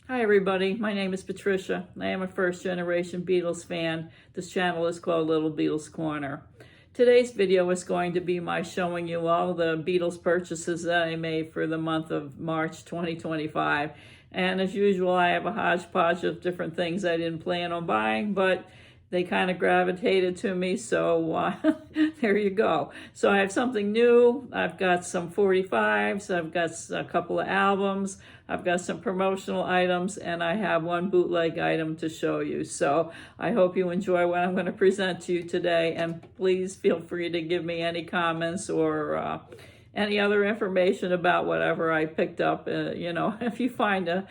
Hi everybody, my name is Patricia. I am a first-generation Beatles fan. This channel is called Little Beatles Corner. Today's video is going to be my showing you all the Beatles purchases that I made for the month of March 2025. And as usual, I have a hodgepodge of different things I didn't plan on buying, but they kind of gravitated to me, so there you go. So I have something new. I've got some 45s, I've got a couple of albums, I've got some promotional items, and I have one bootleg item to show you. So I hope you enjoy what I'm going to present to you today, and please feel free to give me any comments or any other information about whatever I picked up. If you find a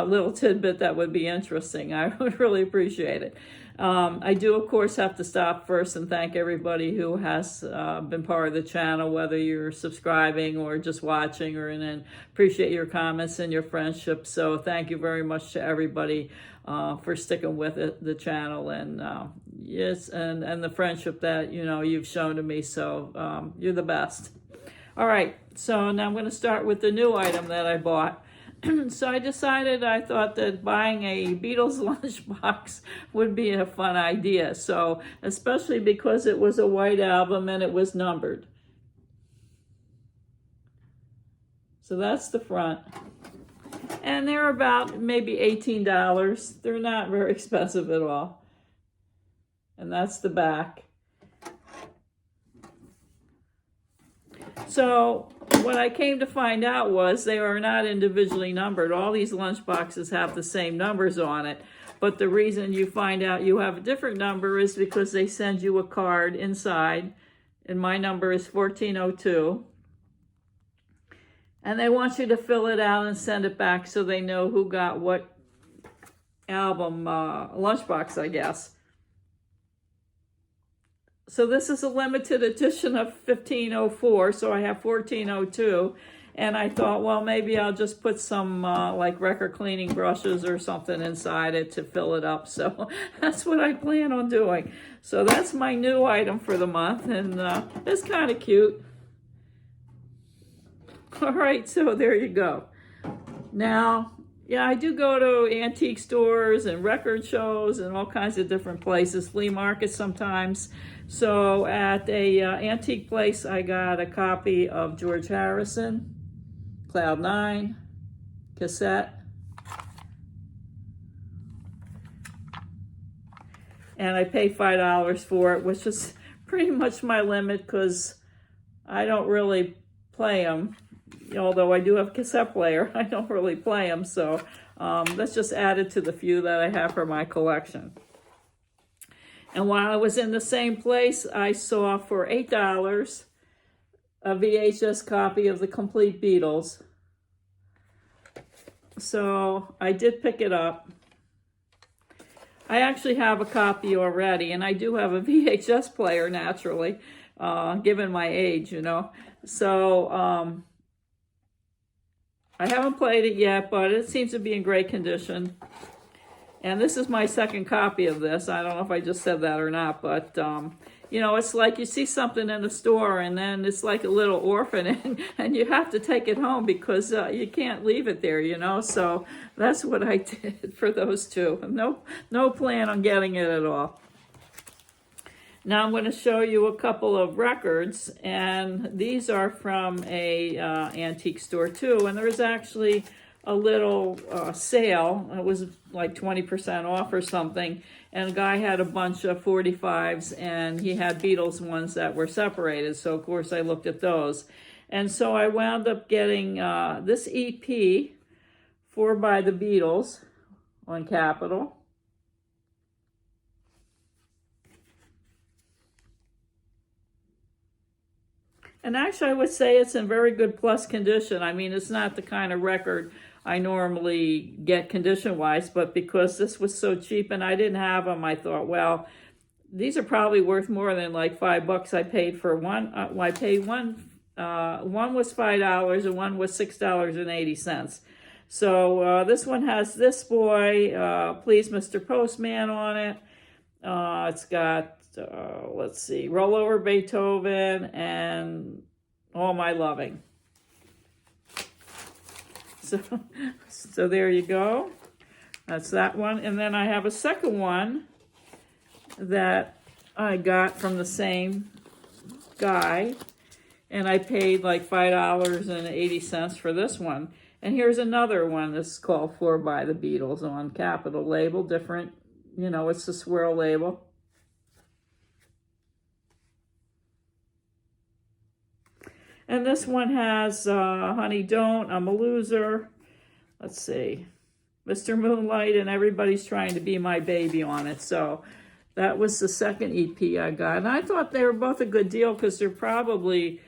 little tidbit that would be interesting, I would really appreciate it. I do, of course, have to stop first and thank everybody who has been part of the channel, whether you're subscribing or just watching, and then appreciate your comments and your friendship. So thank you very much to everybody for sticking with the channel, and yes, and the friendship that you've shown to me. So you're the best. All right, so now I'm going to start with the new item that I bought. So I thought that buying a Beatles lunchbox would be a fun idea. So especially because it was a white album and it was numbered. So that's the front. And they're about maybe $18. They're not very expensive at all. And that's the back. So what I came to find out was they are not individually numbered. All these lunchboxes have the same numbers on it. But the reason you find out you have a different number is because they send you a card inside. And my number is 1402. And they want you to fill it out and send it back so they know who got what album lunchbox, I guess. So this is a limited edition of 1504, so I have 1402, and I thought, well, maybe I'll just put some like record cleaning brushes or something inside it to fill it up. So that's what I plan on doing. So that's my new item for the month, and it's kind of cute. All right, so there you go. Now, yeah, I do go to antique stores and record shows and all kinds of different places, flea markets sometimes. So at a antique place, I got a copy of George Harrison, Cloud 9, cassette. And I paid $5 for it, which is pretty much my limit because I don't really play them. Although I do have a cassette player, I don't really play them. So that's just added to the few that I have for my collection. And while I was in the same place, I saw for $8 a VHS copy of the complete Beatles. So I did pick it up. I actually have a copy already, and I do have a VHS player, naturally, given my age, So I haven't played it yet, but it seems to be in great condition. And this is my second copy of this. I don't know if I just said that or not, but, it's like you see something in the store and then it's like a little orphan and you have to take it home because you can't leave it there, So that's what I did for those two. No plan on getting it at all. Now I'm going to show you a couple of records, and these are from a antique store too, and there's actually a little sale. It was like 20% off or something, and a guy had a bunch of 45s, and he had Beatles ones that were separated, so of course I looked at those. And so I wound up getting this EP, 4 by the Beatles on Capitol. And actually, I would say it's in very good plus condition. I mean, it's not the kind of record I normally get condition-wise, but because this was so cheap and I didn't have them, I thought, well, these are probably worth more than like $5 I paid for one. I paid one was $5 and one was $6.80. So this one has This Boy, Please Mr. Postman on it. It's got let's see, Roll Over Beethoven and All My Loving. So there you go. That's that one. And then I have a second one that I got from the same guy. And I paid like $5.80 for this one. And here's another one that's called For by the Beatles on capital label. Different, you know, it's the swirl label. And this one has Honey Don't, I'm a Loser. Let's see. Mr. Moonlight and Everybody's Trying to Be My Baby on it. So that was the second EP I got. And I thought they were both a good deal because they're probably,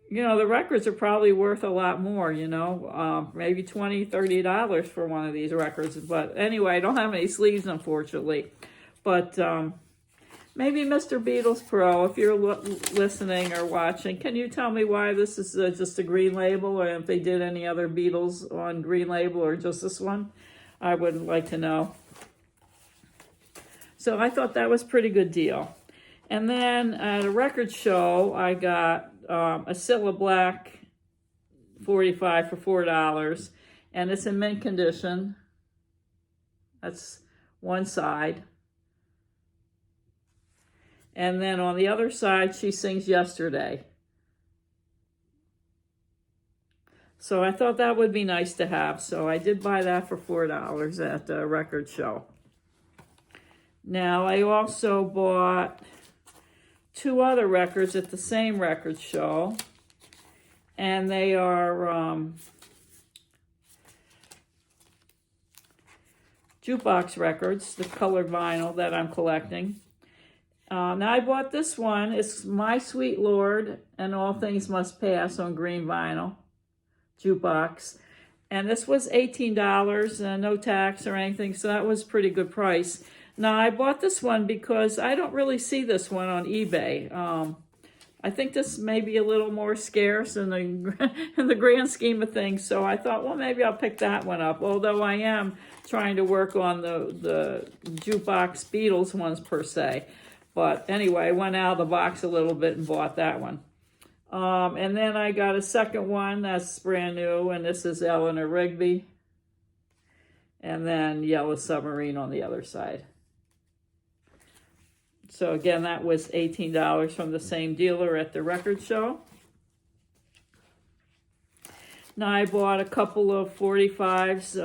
you know, the records are probably worth a lot more, you know, maybe $20, $30 for one of these records. But anyway, I don't have any sleeves, unfortunately. But maybe Mr. Beatles Pro, if you're listening or watching, can you tell me why this is just a green label, or if they did any other Beatles on green label or just this one? I would like to know. So I thought that was a pretty good deal. And then at a record show, I got a Cilla Black 45 for $4, and it's in mint condition. That's one side. And then on the other side, She Sings Yesterday. So I thought that would be nice to have. So I did buy that for $4 at the record show. Now, I also bought 2 other records at the same record show. And they are jukebox records, the colored vinyl that I'm collecting. Now, I bought this one. It's My Sweet Lord and All Things Must Pass on green vinyl jukebox. And this was $18, no tax or anything, so that was a pretty good price. Now, I bought this one because I don't really see this one on eBay. I think this may be a little more scarce in the grand scheme of things, so I thought, well, maybe I'll pick that one up, although I am trying to work on the jukebox Beatles ones per se. But anyway, I went out of the box a little bit and bought that one. And then I got a second one that's brand new, and this is Eleanor Rigby. And then Yellow Submarine on the other side. So again, that was $18 from the same dealer at the record show. Now I bought a couple of 45s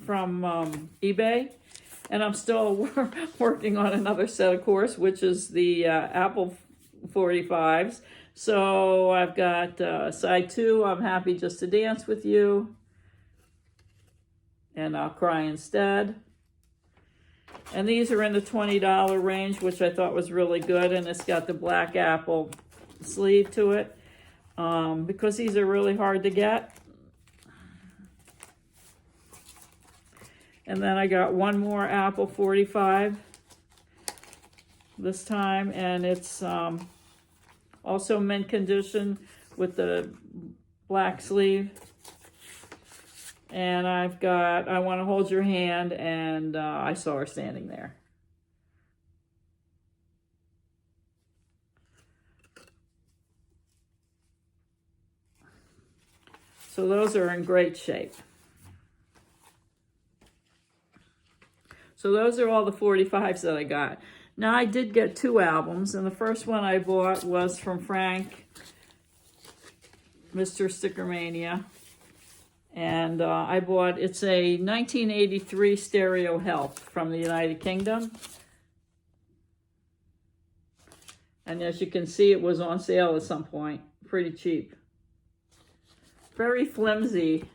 from eBay. And I'm still working on another set, of course, which is the Apple 45s. So I've got side 2, I'm Happy Just to Dance with You. And I'll Cry Instead. And these are in the $20 range, which I thought was really good. And it's got the black apple sleeve to it. Because these are really hard to get. And then I got one more Apple 45 this time, and it's also mint condition with the black sleeve. And I've got I Want to Hold Your Hand, and I Saw Her Standing There. So those are in great shape. So those are all the 45s that I got. Now, I did get 2 albums, and the first one I bought was from Frank, Mr. Stickermania. And I bought, it's a 1983 stereo Help from the United Kingdom. And as you can see, it was on sale at some point, pretty cheap. Very flimsy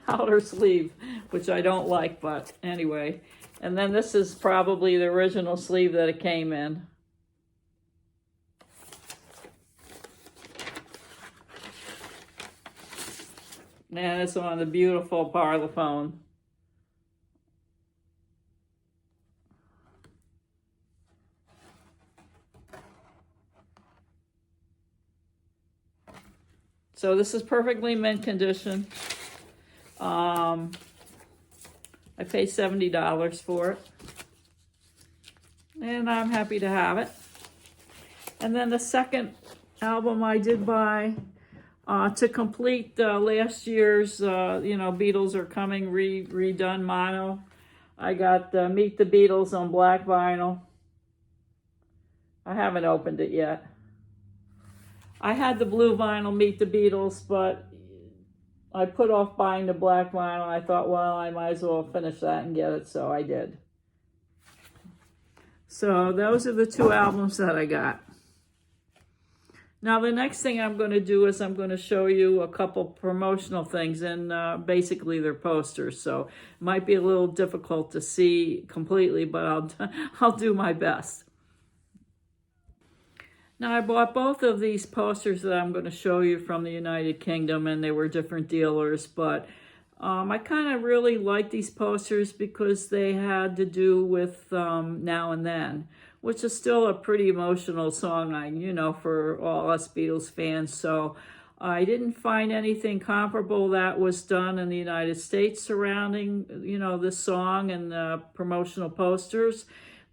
outer sleeve, which I don't like, but anyway. And then this is probably the original sleeve that it came in. And it's on the beautiful Parlophone. So this is perfectly mint condition. I paid $70 for it. And I'm happy to have it. And then the second album I did buy To complete last year's, Beatles Are Coming redone mono, I got Meet the Beatles on black vinyl. I haven't opened it yet. I had the blue vinyl Meet the Beatles, but I put off buying the black vinyl. I thought, well, I might as well finish that and get it, so I did. So those are the two albums that I got. Now, the next thing I'm going to do is I'm going to show you a couple promotional things, and basically they're posters. So it might be a little difficult to see completely, but I'll do my best. Now, I bought both of these posters that I'm going to show you from the United Kingdom, and they were different dealers, but I kind of really like these posters because they had to do with Now and Then, which is still a pretty emotional song, for all us Beatles fans. So I didn't find anything comparable that was done in the United States surrounding, this song and the promotional posters.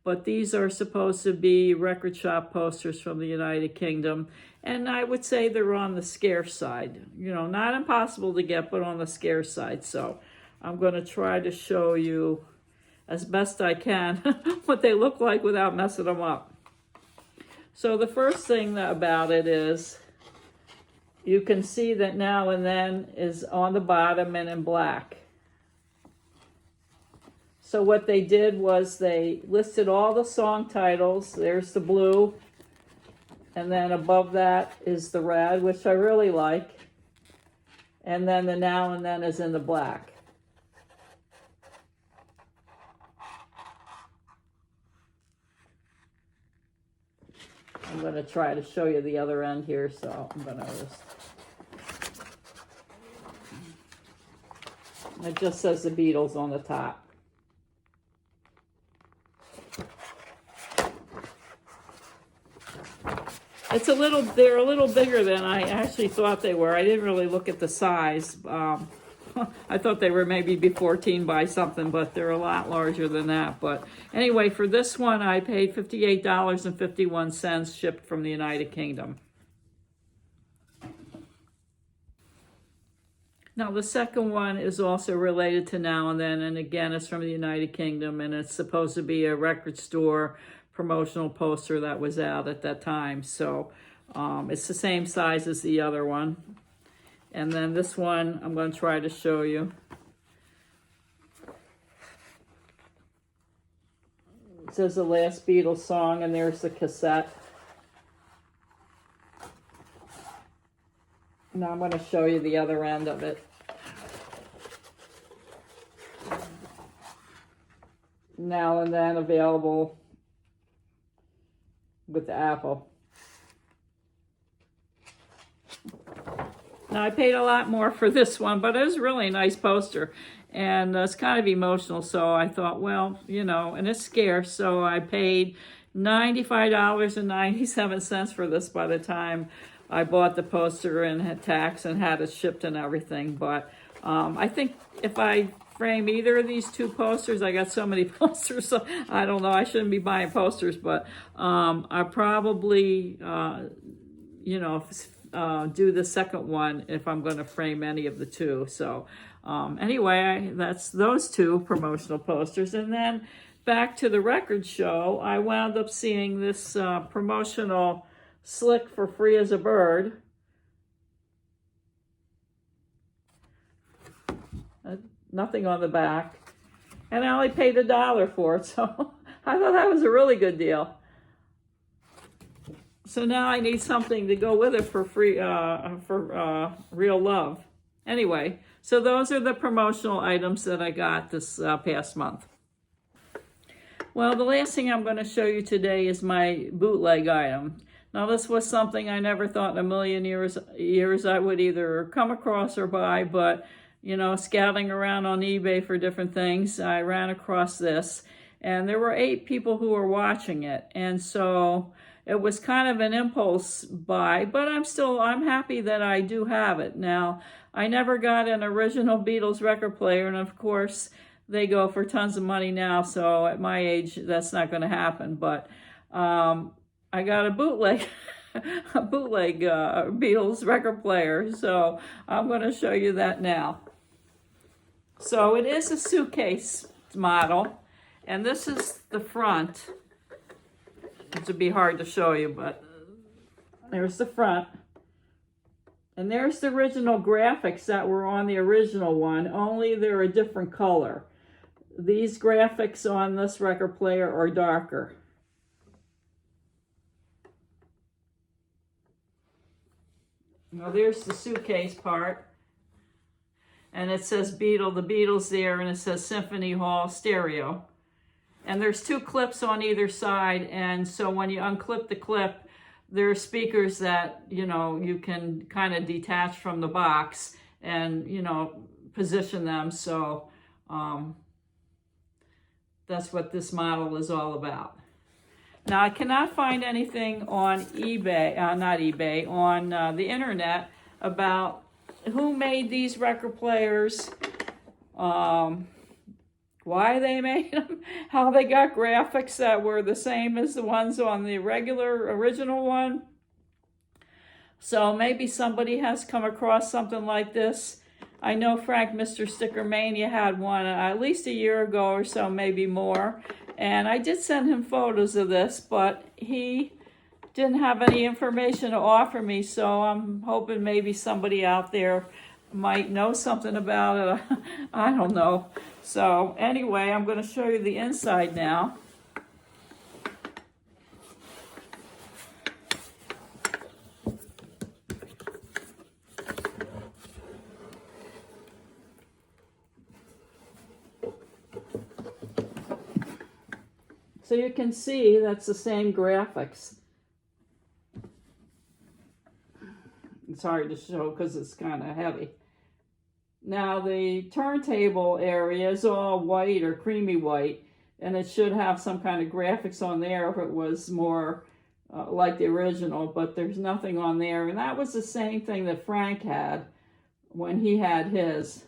But these are supposed to be record shop posters from the United Kingdom. And I would say they're on the scarce side. Not impossible to get, but on the scarce side. So I'm going to try to show you as best I can what they look like without messing them up. So the first thing about it is you can see that Now and Then is on the bottom and in black. So what they did was they listed all the song titles. There's the blue, and then above that is the red, which I really like. And then the Now and Then is in the black. I'm going to try to show you the other end here, so I'm going to just... It just says the Beatles on the top. They're a little bigger than I actually thought they were. I didn't really look at the size. I thought they were maybe be 14 by something, but they're a lot larger than that. But anyway, for this one, I paid $58.51 shipped from the United Kingdom. Now, the second one is also related to Now and Then, and again, it's from the United Kingdom, and it's supposed to be a record store promotional poster that was out at that time. So it's the same size as the other one. And then this one, I'm going to try to show you. It says the last Beatles song, and there's the cassette. Now I'm going to show you the other end of it. Now and Then available with the Apple. Now, I paid a lot more for this one, but it was a really nice poster. And it's kind of emotional, so I thought, well, and it's scarce, so I paid $95.97 for this by the time I bought the poster and had tax and had it shipped and everything. But I think if I frame either of these two posters, I got so many posters, so I don't know, I shouldn't be buying posters, but I probably, do the second one if I'm going to frame any of the two. So anyway, that's those two promotional posters. And then back to the record show, I wound up seeing this promotional Slick for Free as a Bird. Nothing on the back. And I only paid $1 for it, so I thought that was a really good deal. So now I need something to go with it for free, for real love. Anyway, so those are the promotional items that I got this past month. Well, the last thing I'm going to show you today is my bootleg item. Now, this was something I never thought in a million years I would either come across or buy, but, scouting around on eBay for different things, I ran across this, and there were 8 people who were watching it, and so it was kind of an impulse buy, but I'm happy that I do have it. Now, I never got an original Beatles record player, and of course, they go for tons of money now, so at my age, that's not going to happen, but I got a bootleg a bootleg Beatles record player. So I'm going to show you that now. So it is a suitcase model, and this is the front. It would be hard to show you, but there's the front. And there's the original graphics that were on the original one, only they're a different color. These graphics on this record player are darker. Now there's the suitcase part. And it says the Beatles there, and it says Symphony Hall stereo. And there's two clips on either side, and so when you unclip the clip, there are speakers that, you know, you can kind of detach from the box and, you know, position them. So that's what this model is all about. Now, I cannot find anything on eBay, on the internet about who made these record players, why they made them, how they got graphics that were the same as the ones on the original one. So maybe somebody has come across something like this. I know Frank, Mr. Sticker Mania, had one at least a year ago or so, maybe more. And I did send him photos of this, but he didn't have any information to offer me, so I'm hoping maybe somebody out there might know something about it. I don't know. So anyway, I'm going to show you the inside now. So you can see that's the same graphics. It's hard to show because it's kind of heavy. Now the turntable area is all white or creamy white, and it should have some kind of graphics on there if it was more like the original, but there's nothing on there. And that was the same thing that Frank had when he had his.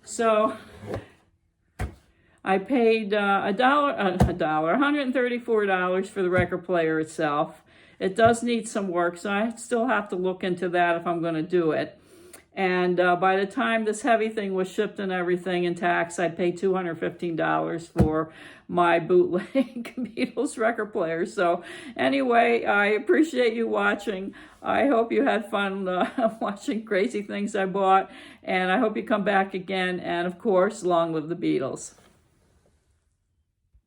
So I paid $134 for the record player itself. It does need some work, so I still have to look into that if I'm going to do it. And by the time this heavy thing was shipped and everything in tax, I paid $215 for my bootleg Beatles record player. So anyway, I appreciate you watching. I hope you had fun watching crazy things I bought. And I hope you come back again. And of course, long live the Beatles.